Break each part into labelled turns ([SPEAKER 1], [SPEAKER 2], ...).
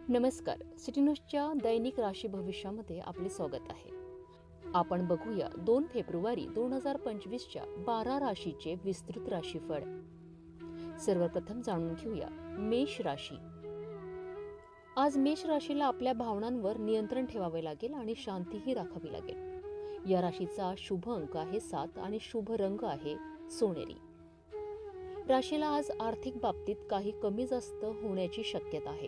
[SPEAKER 1] नमस्कार. सिटी न्यूजच्या दैनिक राशी भविष्यामध्ये आपले स्वागत आहे. आपण बघूया 2 फेब्रुवारी 2025च्या 12 राशीचे विस्तृत राशीफळ. सर्वप्रथम जाणून घेऊया मेष राशी. आज मेष राशीला आपल्या भावनांवर नियंत्रण ठेवावे लागेल आणि शांतीही राखावी लागेल. या राशीचा शुभ अंक आहे 7 आणि शुभ रंग आहे सोनेरी. राशीला आज आर्थिक बाबतीत काही कमी जास्त होण्याची शक्यता आहे,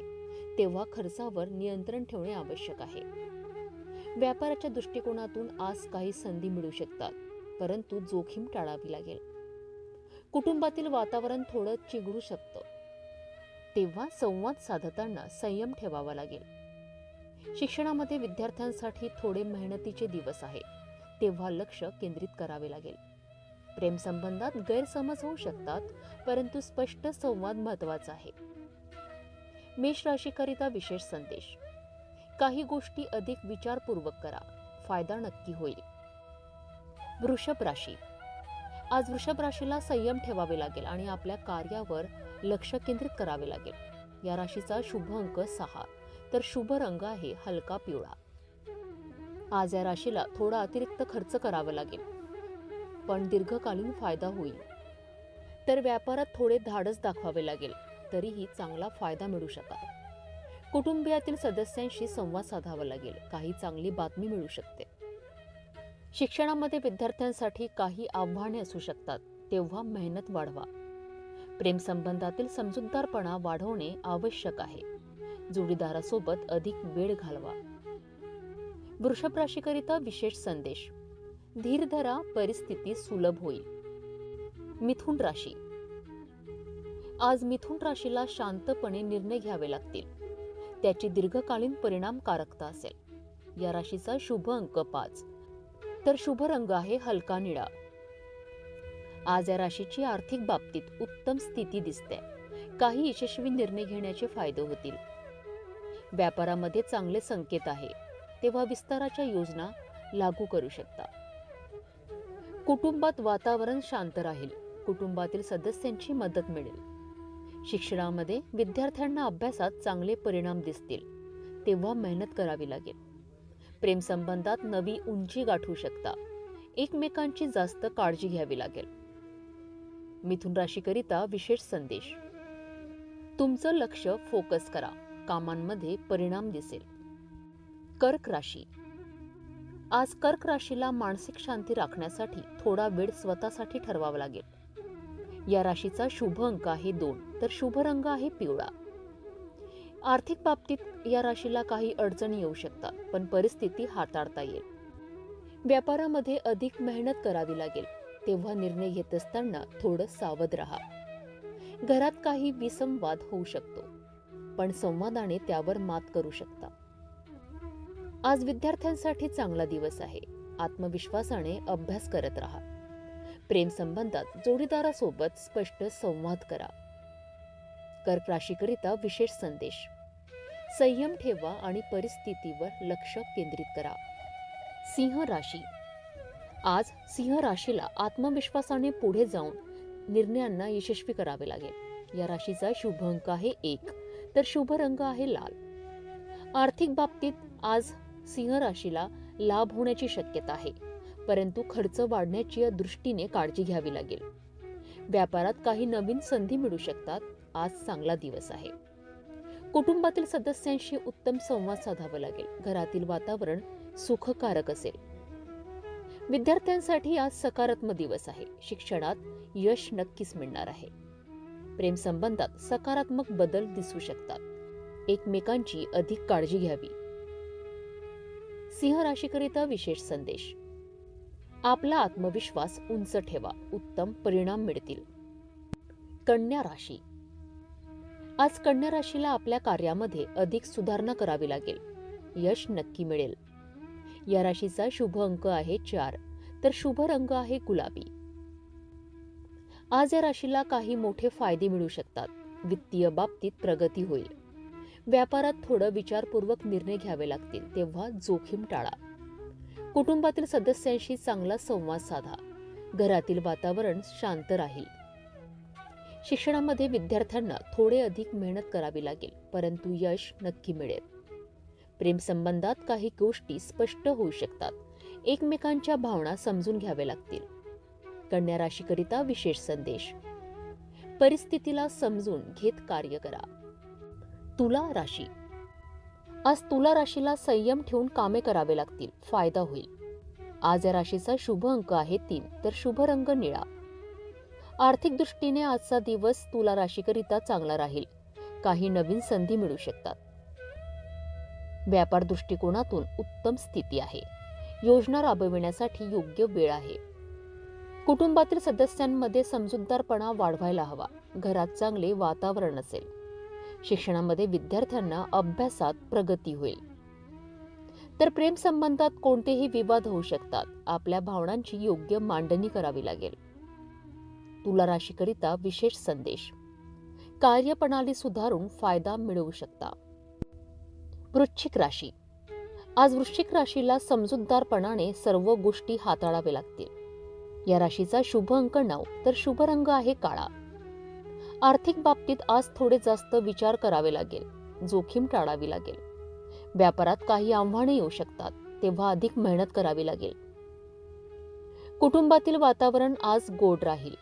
[SPEAKER 1] तेव्हा खर्चावर नियंत्रण ठेवणे आवश्यक आहे. व्यापाराच्या दृष्टिकोनातून आज काही संधी मिळू शकतात, परंतु जोखीम टाळावी लागेल. कुटुंबातील वातावरण थोडं चिघळू शकतं, तेव्हा संवाद साधताना संयम ठेवावा लागेल. शिक्षणामध्ये विद्यार्थ्यांसाठी थोडे मेहनतीचे दिवस आहे, तेव्हा लक्ष केंद्रित करावे लागेल. प्रेमसंबंधात गैरसमज होऊ शकतात, परंतु स्पष्ट संवाद महत्त्वाचा आहे. मेष राशीकरिता विशेष संदेश. काही गोष्टी अधिक विचारपूर्वक करा, फायदा नक्की होईल. वृषभ राशी. आज वृषभ राशीला संयम ठेवावे लागेल आणि आपल्या कार्यावर लक्ष केंद्रित करावे लागेल. या राशीचा शुभ अंक 6 तर शुभ रंग आहे हलका पिवळा. आज या राशीला थोडा अतिरिक्त खर्च करावा लागेल, पण दीर्घकालीन फायदा होईल. तर व्यापारात थोडे धाडस दाखवावे लागेल, तरीही चांगला फायदा मिळू शकेल. कुटुंबियातील सदस्यांशी संवाद साधावा लागेल, काही चांगली बातमी मिळू शकते. शिक्षणामध्ये विद्यार्थ्यांसाठी काही आव्हाने असू शकतात, तेव्हा मेहनत वाढवा. प्रेमसंबंधातील समजूतदारपणा वाढवणे आवश्यक आहे. जोडीदारासोबत अधिक वेळ घालवा. वृषभ राशीकरिता विशेष संदेश. धीर धरा, परिस्थिती सुलभ होईल. मिथुन राशी. आज मिथुन राशीला शांतपणे निर्णय घ्यावे लागतील, त्याची दीर्घकालीन परिणामकारकता असेल. या राशीचा शुभ अंक 5 तर शुभ रंग आहे हलका निळा. आज या राशीची आर्थिक बाबतीत उत्तम स्थिती दिसते, काही यशस्वी निर्णय घेण्याचे फायदे होतील. व्यापारामध्ये चांगले संकेत आहे, तेव्हा विस्ताराच्या योजना लागू करू शकता. कुटुंबात वातावरण शांत राहील, कुटुंबातील सदस्यांची मदत मिळेल. शिक्षणामध्ये विद्यार्थ्यांना अभ्यासात चांगले परिणाम दिसतील, तेव्हा मेहनत करावी लागेल. प्रेमसंबंधात नवी उंची गाठू शकता, एकमेकांची जास्त काळजी घ्यावी लागेल. मिथुन राशीकरिता विशेष संदेश. तुमचं लक्ष फोकस करा, कामांमध्ये परिणाम दिसेल. कर्क राशी. आज कर्क राशीला मानसिक शांती राखण्यासाठी थोडा वेळ स्वतःसाठी ठरवावा लागेल. या राशीचा शुभ अंक आहे 2 तर शुभ रंग आहे पिवळा. आर्थिक बाबतीत या राशीला काही अडचणी येऊ शकतात, पण परिस्थिती हाताळता येईल. व्यापारामध्ये अधिक मेहनत करावी लागेल, तेव्हा निर्णय घेत असताना थोडं सावध राहा. घरात काही विसंवाद होऊ शकतो, पण संवादाने त्यावर मात करू शकता. आज विद्यार्थ्यांसाठी चांगला दिवस आहे, आत्मविश्वासाने अभ्यास करत राहा. प्रेमसंबंधात जोडीदारासोबत स्पष्ट संवाद करा. कर्क राशीकरिता विशेष संदेश. संयम ठेवा आणि परिस्थितीवर लक्ष केंद्रित करा. सिंह राशी. आज सिंह राशीला आत्मविश्वासाने पुढे जाऊन निर्णयांना यशस्वी करावे लागेल. या राशीचा शुभ अंक आहे 1 तर शुभ रंग आहे लाल. आर्थिक बाबतीत आज सिंह राशीला लाभ होण्याची शक्यता आहे, परंतु खर्च वाढण्याच्या दृष्टीने काळजी घ्यावी लागेल. व्यापारात काही नवीन संधी मिळू शकतात. आज चांगला दिवस आहे. कुटुंबातील सदस्यांशी उत्तम संवाद साधावा लागेल. घरातील वातावरण सुखकारक असेल. विद्यार्थ्यांसाठी आज सकारात्मक दिवस आहे. शिक्षणात यश नक्कीच मिळणार आहे. प्रेमसंबंधात सकारात्मक बदल दिसू शकतात. एकमेकांची अधिक काळजी घ्यावी. सिंह राशीकरिता विशेष संदेश. आपला आत्मविश्वास उंच ठेवा, उत्तम परिणाम मिळतील. कन्या राशी. आज कन्या राशीला आपल्या कार्यामध्ये अधिक सुधारणा करावी लागेल. यश नक्की मिळेल. या राशीचा शुभ अंक आहे 4 तर शुभ रंग आहे गुलाबी. आज या राशीला काही मोठे फायदे मिळू शकतात. वित्तीय बाबतीत प्रगती होईल. व्यापारात थोडं विचारपूर्वक निर्णय घ्यावे लागतील, तेव्हा जोखीम टाळा. कुटुंबातील सदस्यांशी चांगला संवाद साधा. घरातील वातावरण शांत राहील. शिक्षणामध्ये विद्यार्थ्यांना थोडे अधिक मेहनत करावी लागेल. परंतु यश नक्की मिळेल. प्रेमसंबंधात काही गोष्टी स्पष्ट होऊ शकतात. एकमेकांच्या भावना समजून घ्याव्या लागतील. कन्या राशीकरिता विशेष संदेश. परिस्थितीला समजून घेत कार्य करा. तुला राशी. आज तुला राशीला संयम ठेवून कामे करावे लागतील. फायदा होईल. आज या राशीचा शुभ अंक आहे 3, तर शुभ रंग निळा. आर्थिक दृष्टीने आजचा दिवस तुला राशीकरिता चांगला राहील. काही नवीन संधी मिळू शकतात. व्यापार दृष्टिकोनातून उत्तम स्थिती आहे. योजना राबविण्यासाठी योग्य वेळ आहे. कुटुंबातील सदस्यांमध्ये समजूतदारपणा वाढवायला हवा. घरात चांगले वातावरण असेल. शिक्षणामध्ये विद्यार्थ्यांना अभ्यासात प्रगती होईल. तर प्रेम संबंधात कोणतेही विवाद होऊ शकतात. आपल्या भावनांची योग्य मांडणी करावी लागेल. तुला राशीकरिता विशेष संदेश. कार्यप्रणाली सुधारून फायदा मिळवू शकता. वृश्चिक राशी. आज वृश्चिक राशीला समजूतदारपणाने सर्व गोष्टी हाताळावे लागतील. या राशीचा शुभ अंक 9, तर शुभ रंग आहे काळा. आर्थिक बाबतीत आज थोडे जास्त विचार करावे लागेल. जोखीम टाळावी लागेल. व्यापारात काही आव्हाने येऊ शकतात, तेव्हा अधिक मेहनत करावी लागेल. कुटुंबातील वातावरण आज गोड राहील.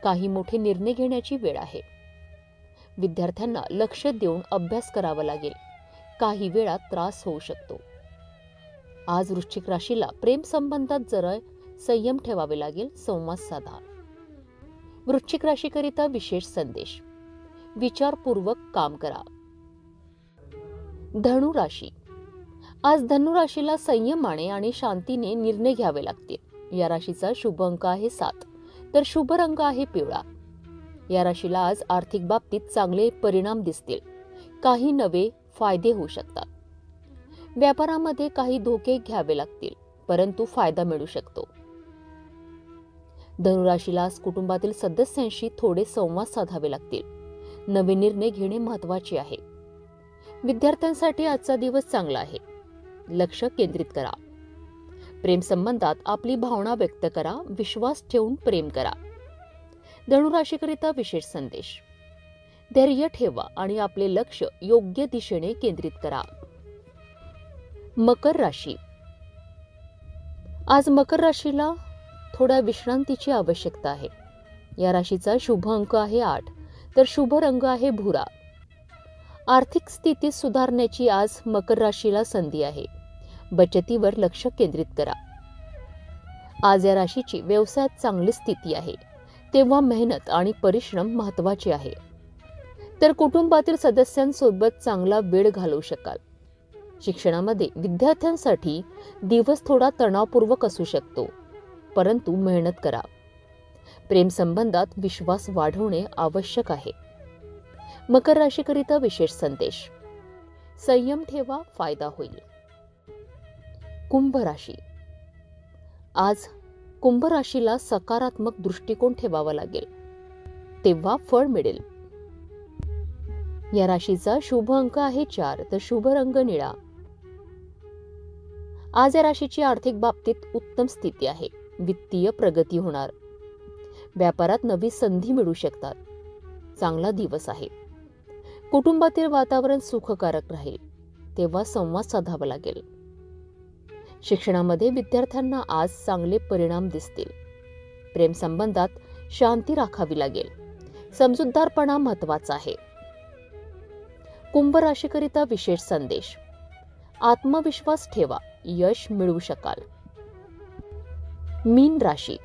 [SPEAKER 1] काही मोठे निर्णय घेण्याची वेळ आहे. विद्यार्थ्यांना लक्ष देऊन अभ्यास करावा लागेल. काही वेळा त्रास होऊ शकतो. आज वृश्चिक राशीला प्रेम संबंधात जरा संयम ठेवावे लागेल. संवाद साधा. वृश्चिक राशीकरिता विशेष संदेश. विचारपूर्वक काम करा. धनु राशी. आज धनु राशीला संयमाने आणि शांतीने निर्णय घ्यावे लागतील. या राशीचा शुभ अंक आहे 7, तर शुभ रंग आहे पिवळा. या राशीला आज आर्थिक बाबतीत चांगले परिणाम दिसतील. काही नवे फायदे होऊ शकतात. व्यापारामध्ये काही धोके घ्यावे लागतील, परंतु फायदा मिळू शकतो. धनुराशीला आज कुटुंबातील सदस्यांशी थोडे संवाद साधावे लागतील. नवे निर्णय घेणे महत्त्वाचे आहे. विद्यार्थ्यांसाठी आजचा दिवस चांगला आहे. लक्ष केंद्रित करा. प्रेम संबंधात आपली भावना व्यक्त करा. विश्वास ठेवून प्रेम करा. धनुराशीकरिता विशेष संदेश. धैर्य ठेवा आणि आपले लक्ष योग्य दिशेने केंद्रित करा. मकर राशी. आज मकर राशीला थोड्या विश्रांतीची आवश्यकता आहे. या राशीचा शुभ अंक आहे 8, तर शुभ रंग आहे भुरा. आर्थिक स्थिती सुधारण्याची आज मकर राशीला संधी आहे. बचतीवर लक्ष केंद्रित करा. आज या राशीची व्यवसायात चांगली स्थिती आहे, तेव्हा मेहनत आणि परिश्रम महत्त्वाचे आहे. तर कुटुंबातील सदस्यांसोबत चांगला वेळ घालवू शकाल. शिक्षणामध्ये विद्यार्थ्यांसाठी दिवस थोडा तणावपूर्वक असू शकतो, परंतु मेहनत करा. प्रेम संबंधात विश्वास वाढवणे आवश्यक आहे. मकर राशीकरिता विशेष संदेश. संयम ठेवा, फायदा होईल. कुंभ राशी. आज कुंभ राशीला सकारात्मक दृष्टिकोन ठेवावा लागेल, तेव्हा फळ मिळेल. या राशीचा शुभ अंक आहे 4, तर शुभ रंग निळा. आज या राशीची आर्थिक बाबतीत उत्तम स्थिती आहे. वित्तीय प्रगती होणार. व्यापारात नवी संधी मिळू शकतात. चांगला दिवस आहे. कुटुंबातील वातावरण सुखकारक राहील, तेव्हा संवाद साधावा लागेल. शिक्षणामध्ये विद्यार्थ्यांना आज चांगले परिणाम दिसतील. प्रेम संबंधात शांती राखावी लागेल. समजूतदारपणा महत्त्वाचा आहे. कुंभ राशीकरिता विशेष संदेश. आत्मविश्वास ठेवा, यश मिळवू शकाल. मीन राशी.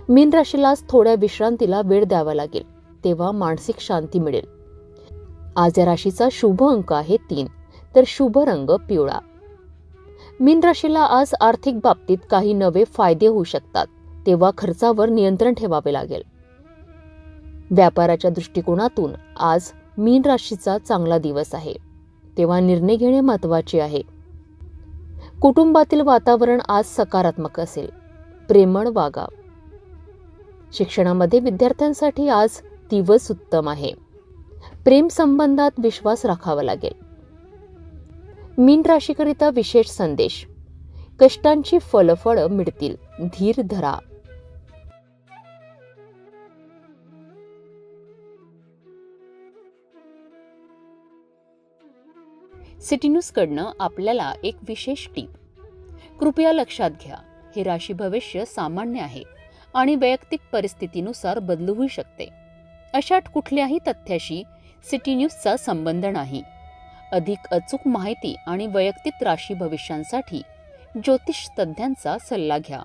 [SPEAKER 1] मीन राशीला आज थोड्या विश्रांतीला वेळ द्यावा लागेल, तेव्हा मानसिक शांती मिळेल. आज या राशीचा शुभ अंक आहे 3, तर शुभ रंग पिवळा. मीन राशीला आज आर्थिक बाबतीत काही नवे फायदे होऊ शकतात, तेव्हा खर्चावर नियंत्रण ठेवावे लागेल. व्यापाराच्या दृष्टिकोनातून आज मीन राशीचा चांगला दिवस आहे, तेव्हा निर्णय घेणे महत्त्वाचे आहे. कुटुंबातील वातावरण आज सकारात्मक असेल. प्रेमळ वागा. शिक्षणामध्ये विद्यार्थ्यांसाठी आज दिवस उत्तम आहे. प्रेम संबंधात विश्वास राखावा लागेल. मीन राशीकरिता विशेष संदेश. कष्टांची फळं मिळतील. धीर धरा. सिटी न्यूजकडनं आपल्याला एक विशेष टीप. कृपया लक्षात घ्या, हे राशी भविष्य सामान्य आहे आणि वैयक्तिक परिस्थितीनुसार बदलूही शकते. अशा कुठल्याही तथ्याशी सिटी न्यूजचा संबंध नाही. अधिक अचूक माहिती आणि वैयक्तिक राशी भविष्यांसाठी ज्योतिष तज्ज्ञांचा सल्ला घ्या.